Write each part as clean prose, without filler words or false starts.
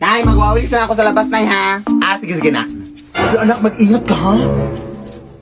Nay, magwawalis na ako sa labas, Nay, ha? Sige na. Pero anak, mag-ingat ka, ha?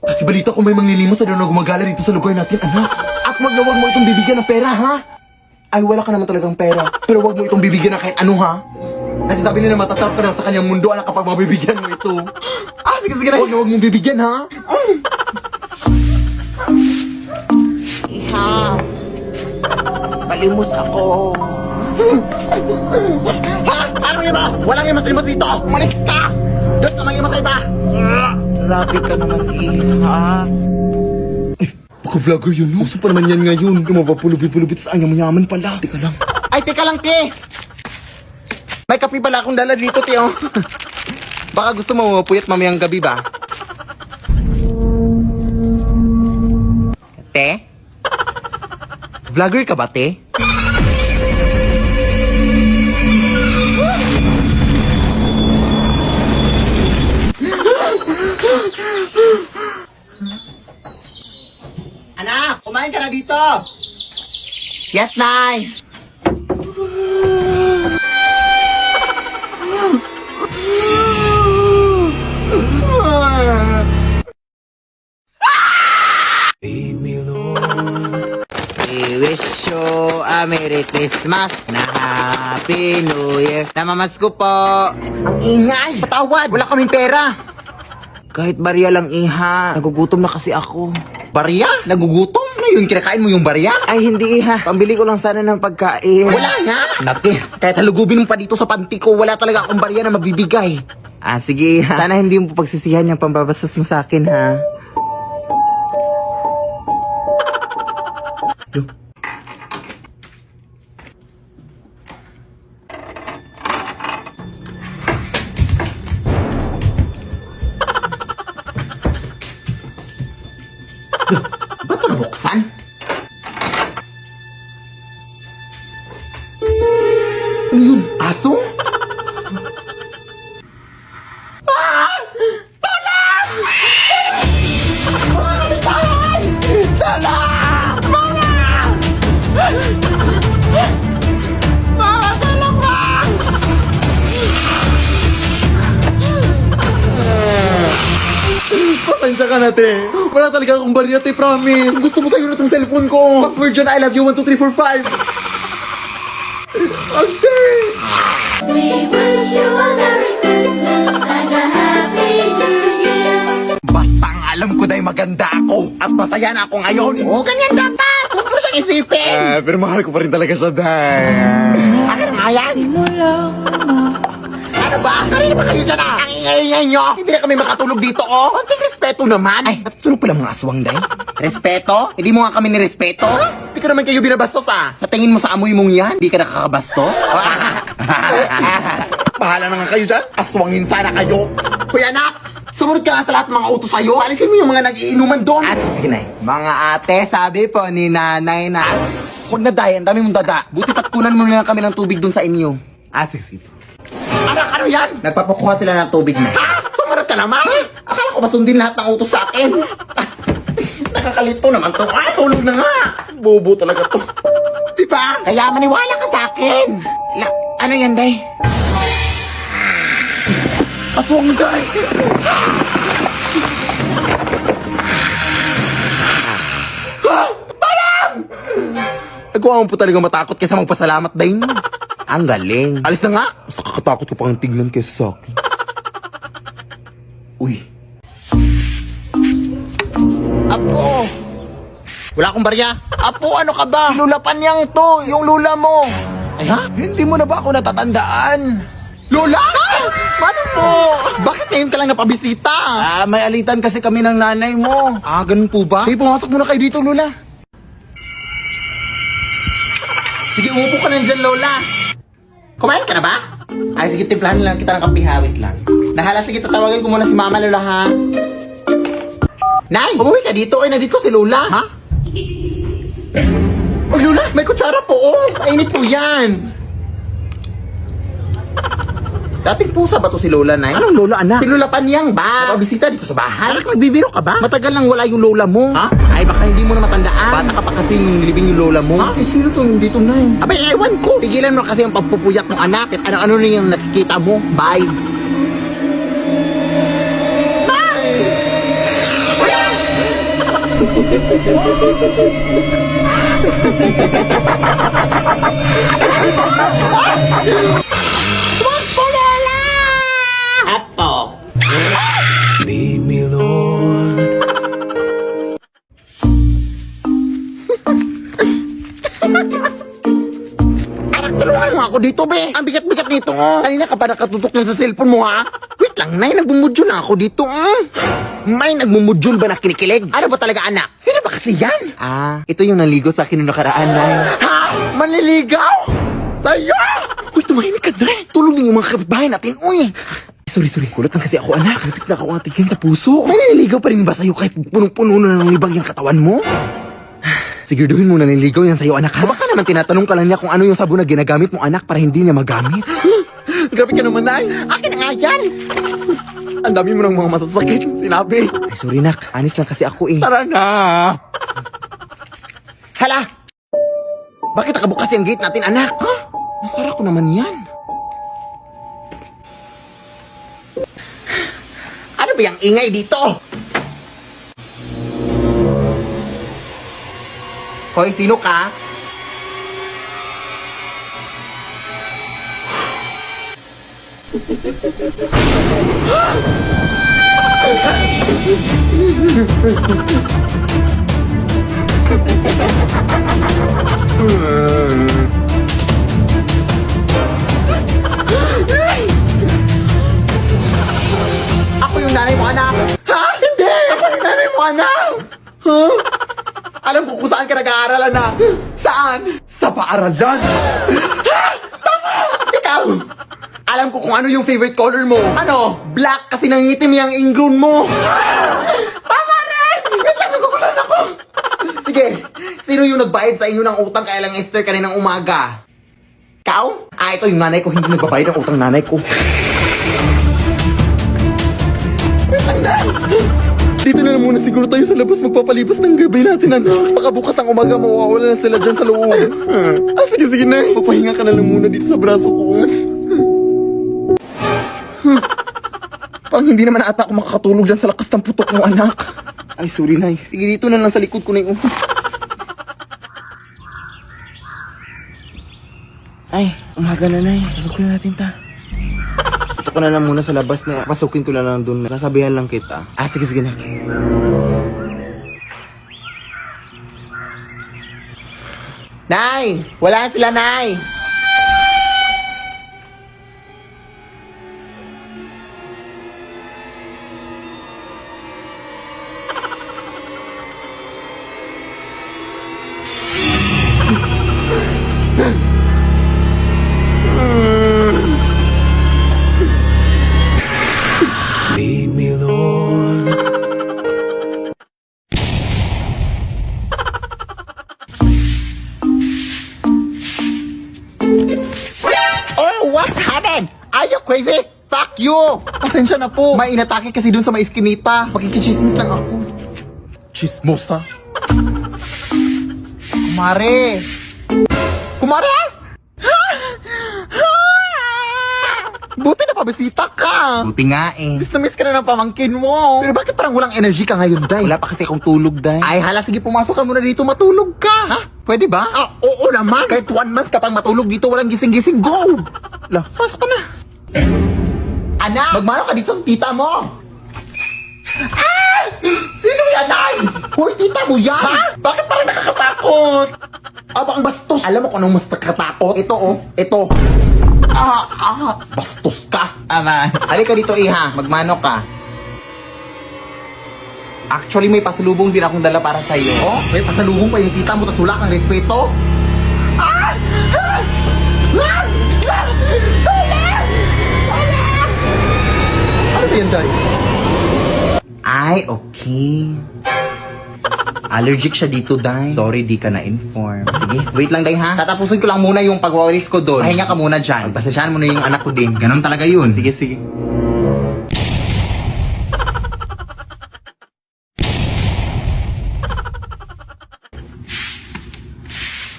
Kasi balita ko may manglilimos na daw na gumagala dito sa lugar natin, anak. At wag mo itong bibigyan ng pera, ha? Ay, wala ka naman talagang pera. Pero wag mo itong bibigyan ng kahit ano, ha? Kasi sabi nila matatarap ka na sa kanyang mundo, anak, kapag mabibigyan mo ito. Sige na. Wag mong bibigyan, ha? Iha, palimos ako. Ha? Ano limas? Walang limas dito! Umalis ka! Doon ka mag-limas sa iba! Grabe ka naman, Iha. Baka vlogger yun, no? Uso pa naman yan ngayon. Yung mapapulubit-pulubit sa kanya, mayaman pala. Teka lang. Ay, teka lang, te! May kape pala akong dala dito, te, oh. Baka gusto mo mapuyat mamayang gabi ba? Te? Vlogger ka ba, te? Anak, kumain ka na dito! Yes, Nay! We wish you a Merry Christmas na Happy New Year. Namamasko po. Ang ingay. Patawad. Wala kaming pera. Kahit barya lang, Iha. Nagugutom na kasi ako. Barya? Nagugutom? Ano yun? Kinakain mo yung barya? Ay, hindi, Iha. Pambili ko lang sana ng pagkain. Wala nga. Naki, kahit halugubin mo pa dito sa panty ko, wala talaga akong barya na mabibigay. Sige, Iha. Sana hindi mo pagsisihan yung pambabastos mo sa akin, ha? Ba't ito nabuksan? Ano yun? Aso? Talang! Mga kapitbahay! Talang! Mga talang ba? Pasensya ka na, te. Wala talaga akong barya, te, promise. Gusto mo sa'yo na itong cellphone ko. Password dyan, I love you, 1, 2, 3, 4, 5. Ate! We wish you a Merry Christmas and a Happy New Year. Basta ang alam ko dahil maganda ako at masaya na ako ngayon. Ganyan dapat. Huwag mo siyang isipin. Pero mahal ko pa rin talaga siya, day. Akin nga yan. Ano ba? Kanina ba kayo dyan ah? Ang ingay-ingay nyo. Hindi na kami makatulog dito, oh. Konting respeto naman. Ay, natutulog pala mga aswang, day. Respeto? Hindi mo nga kami nirespeto? Hindi ko naman kayo binabastos, ah. Sa tingin mo sa amoy mong yan, hindi ka nakakabastos? Bahala na nga kayo dyan. Aswangin sana kayo. Kuya anak, sumunod ka nga sa lahat ng mga utos sa'yo. Alisin mo yung mga nag-iinuman doon. Sige na. Mga ate, sabi po ni nanay na... Huwag na dayan, dami mong dada. Buti patkunan mo na lang kami ng tubig doon sa inyo. Sige. Anak, ano yan? Nagpapakuha sila ng tubig na. Sumunod ka naman. Akala ko masundin lahat ng utos sa akin. Nakakalito naman to. Tulog na nga. Bobo talaga to. Diba? Kaya maniwala ka sa akin. Ano yan, day? Aswang, day. Nagawa mo po talaga matakot kaysa magpasalamat, day. Ang galing. Alis na nga. Mas nakakatakot ko pang tignan kaysa sa akin. Uy. Apo! Wala akong barya. Apo, ano ka ba? Lula Panyang to, yung lula mo. Ay ha? Hindi mo na ba ako natatandaan? Lola? Paano po? Bakit ngayon ka lang napabisita? May alitan kasi kami ng nanay mo. Ganun po ba? Sige, pumasok muna kayo dito, Lola. Sige, umupo ka na dyan, Lola. Kumain ka na ba? Ay, sige, timplahan lang kita ng kapihawit lang. Nahala, sige, tatawagan ko muna si Mama, Lola, ha? Nay, umuwi ka dito. Ay, nandito si Lola. Ha? Oh, Lola, may kutsara po, oh. Mainit po yan. Dating pusa ba to si Lola, Nay? Anong Lola, anak? Si Lola Panyang ba? Nakabisita dito sa bahay? Anak, nagbibiro ka ba? Matagal nang wala yung Lola mo. Ha? Ay, baka hindi mo na matandaan. Bata ka pa kasi nung nilibing yung Lola mo. Ha? Eh, sino to yung dito, Nay? Abay, ewan ko. Pigilan mo kasi ang pagpupuyat ng anak. At ano-ano na yung nakikita mo. Bye. Apo. Lead me, Lord. Anak, tulungan mo ako dito, be. Ang bigat-bigat nito. Kanina ka pa nakatutok na sa cellphone mo, ha? Wait lang, Nay. Nagbumudyo na ako dito. May nagmumudyol ba na kinikilig? Ano ba talaga, anak? Sino ba kasi yan? Ito yung naligo sa akin noong nakaraan, Nay. Ha? Manliligaw? Sa'yo? Uy, tumahimik ka, Nay. Tulong din yung mga kapitbahay natin, uy. Sorry. Kulat lang kasi ako, anak. Natik na ako ang atigyan sa puso. May naliligaw pa rin ba sa'yo kahit punong-puno na ng libag yung katawan mo? Siguraduhin mo na naliligaw yan sa'yo, anak, ha? O baka naman tinatanong ka lang niya kung ano yung sabon na ginagamit mo, anak, para hindi niya magamit. Grabe ka naman, Nay. Akin na nga yan! Ang dami mo ng mga masasakit sinabi. Ay, sorry, nak. Anis lang kasi ako, eh. Tara na. Hala! Bakit nakabukas yung gate natin, anak? Ha? Nasara ko naman yan. Ano ba yung ingay dito? Hoy, sino ka? Ako yung nanay mo, anak. Ha? Hindi! Ako yung nanay mo, anak. Ha? Alam ko kung saan ka nag-aaral, anak. Saan? Sa paaralan. Ikaw! Alam ko kung ano yung favorite color mo. Ano? Black kasi nangitim yung ingrown mo. Tama rin! Wait lang, nagugulan ako. Sige, sino yung nagbayad sa inyo ng utang kaya lang Esther kaninang umaga? Ikaw? Ito yung nanay ko, hindi nagbabayad ng utang nanay ko. Wait lang, Nay. Dito na lang muna siguro tayo sa labas magpapalibas ng gabi natin, anak. Baka bukas ang umaga mawawala na sila dyan sa loob. Sige, Nay. Papahinga ka na lang muna dito sa braso ko. Parang hindi naman ata ako makakatulog dyan sa lakas ng putok mo, anak. Ay, sorry, Nay. Sige, dito na lang sa likod ko na yung... Ay, umaga na, Nay. Pasukin na natin ta. Ito ko na lang muna sa labas na pasukin ko na lang doon. Nasabihan lang kita. Sige na. Nay! Wala na sila, Nay! Lead me, Lord. Oh, what happened? Are you crazy? Fuck you! Pasensya na po. May inatake kasi dun sa may iskinita. Makikichismis lang ako. Chismosa. Kumare! Kumare! Buti na pabisita ka! Buti nga eh. Miss na miss ka na ng pamangkin mo. Pero bakit parang walang energy ka ngayon, Day? Wala pa kasi akong tulog, Day. Ay, hala, sige, pumasok ka muna dito, matulog ka. Ha? Pwede ba? Oo naman. Kahit 1 month ka pang matulog dito, walang gising-gising, go! La, pasok ka na. Anak, magmano ka dito sa tita mo? Sino yan, Day? Hoy, tita mo yan! Ha? Bakit parang nakakatakot? Bang bastos. Alam mo kung anong mas nakakatakot? Ito, oh. Ito. Bastos ka. Halika dito, iha. Magmano ka. Actually, may pasalubong din akong dala para sa'yo. Oh, may pasalubong pa yung tita mo, tas wala kang respeto. Ano ba yan, Day? Ay, okay. Allergic siya dito, Day. Sorry, di ka na-inform. Sige, wait lang, Day, ha? Tatapusin ko lang muna yung pagwawalis ko doon. Pahinga ka muna dyan. Pasensyahan mo na yung anak ko din. Ganon talaga yun. Sige, sige.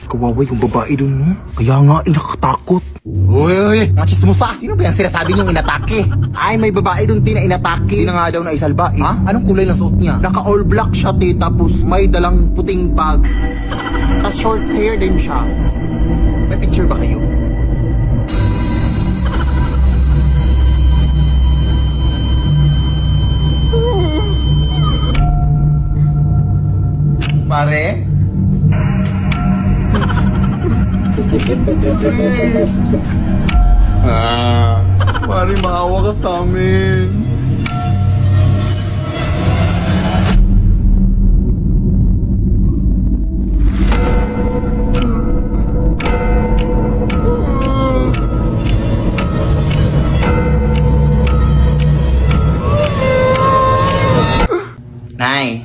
Kawawa yung babae dun, no? Kaya nga, nakakatakot. Uy, mga chismosa. Sino ba yan sinasabi niyong inatake? Ay, may babae doon din na inatake. Hindi na nga daw na isalba. Ha? Anong kulay ng suot niya? Naka all black siya, tapos may dalang puting bag. Tapos short hair din siya. May picture ba kayo? Pare? Pare, maawa ka sa amin. Nay.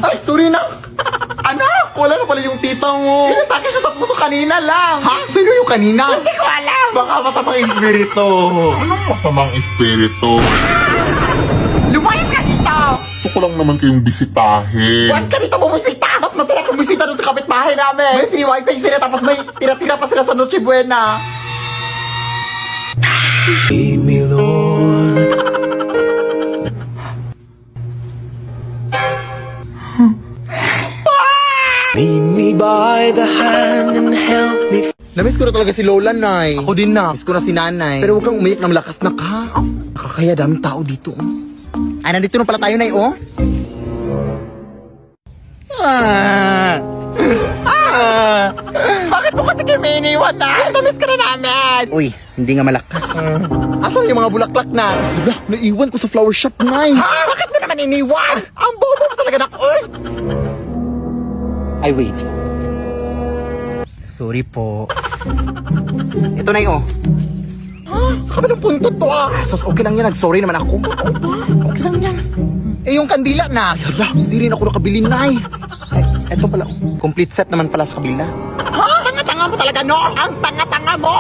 Ay, sorry na. Anak, wala na pala yung tita mo. Inatake siya sa puso kanina lang. Ha? Sino yung kanina? Hindi ko alam. Baka masamang espiritu. Anong masamang espiritu? Lumayas ka dito. Gusto ko lang naman kayong bisitahin. Huwag ka dito bumisita. Mas masarap kung bisita doon sa kapitbahay namin. May free wifi sila tapos may tira-tira pa sila sa Noche Buena. Lead me, Lord. Lead me by the hand and help me. Namiss ko na talaga si Lola, Nay. Ako din na. Namiss ko na si Nanay. Pero huwag kang umiyak ng malakas na ka. Nakakaya daming tao dito. Ay, nandito na pala tayo, Nay, oh. Ah. Ah. Bakit mo kasi kayo may iniwan, Nay? Namiss ka na namin. Uy, hindi nga malakas. Asan yung mga bulaklak na? Wala, naiwan ko sa flower shop, Nay. Ah, bakit mo naman iniwan? Ang bobo mo talaga, nak. Uy. Ay, wait. Sorry po. Ito, Nay, oh. Sa kabilang punto to ah. Sus, okay lang yan. Nag-sorry naman ako. Okay lang yan. Eh, yung kandila na. Hala, hindi rin ako nakabili, Nay. Ay, eto pala. Oh. Complete set naman pala sa kabila. Ha? Tanga-tanga mo talaga, no? Ang tanga-tanga mo!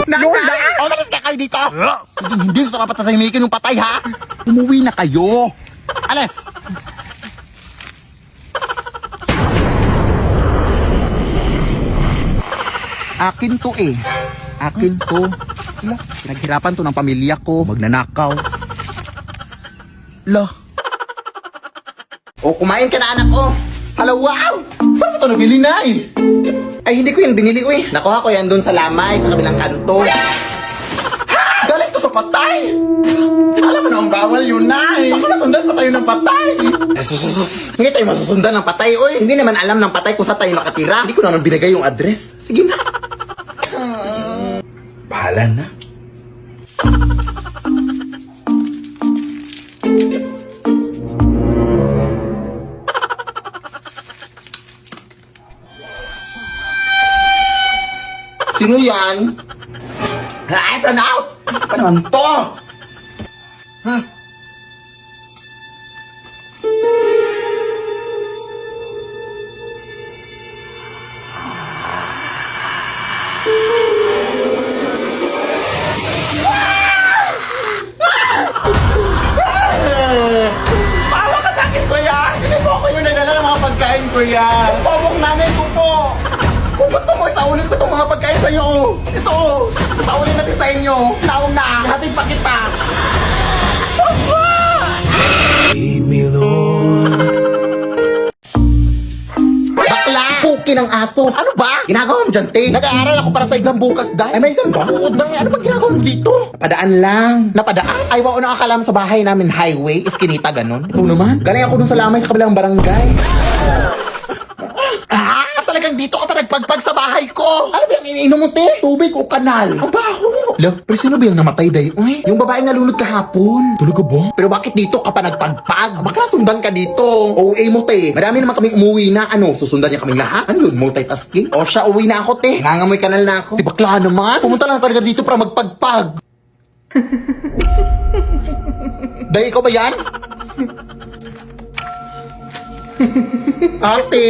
Lola! Umalis ka kayo dito! Hindi ko dapat tatahimikin yung patay, ha? Umuwi na kayo! Alis! Akin to eh. Akin to. Ala, pinaghirapan to ng pamilya ko. Magnanakaw. Lo. O, kumain ka na, anak ko. Hala, wow! Saan mo ito nabili, Nay? Ay, hindi ko yan binili, uy. Nakuha ko yan doon sa lamay, sa kabilang kanto. Ha! Galing to sa patay! Alam mo na ang bawal yun, Nay. Baka masundan pa tayo ng patay. Hindi tayo masusundan ng patay, uy. Hindi naman alam ng patay kung saan tayo nakatira. Hindi ko naman binigay yung address. Sige na. Bahala na. Sino yan? Ay, run out! Ano naman to? Bawa ka sa akin, kuya! Hindi po ako yung nagdala ng mga pagkain, kuya! Pabong namin ko po! Kung gusto mo, isaulin ko itong mga pagkain sa'yo! Ito! Isaulin natin sa inyo! Naong na! Hatid pa kita! Lead me, Lord. Bakla! Puki ng aso! Ano ba? Ginagawa mo dyan, te? Nag-aaral ako para sa exam bukas, Day. Ay, may exam ba? Oo, Day. Ano ba ginagawa mo dito? Napadaan lang. Napadaan? Ay, wao na akala mo sa bahay namin highway, iskinita, ganun. Ito naman. Galing ako dun sa lamay sa kabilang barangay. Talagang dito ka pa nagpagpag sa bahay ko. Ano ba yung iniinom mo, te? Tubig o kanal? Ang baho. Lo, pero sino ba yung namatay, Day? Uy, Yung babae nalunod kahapon. talaga ba? Pero bakit dito ka pa nagpagpag? Baka nasundan ka dito. OA mo, te. Marami naman kami umuwi na. Ano, susundan niya kami lahat? Ano yun, multitasking? O siya, uwi na ako, te. Nangangamoy kanal na ako. Si bakla naman. Pumunta lang talaga dito para magpagpag. Day, ikaw ba yan? Ate!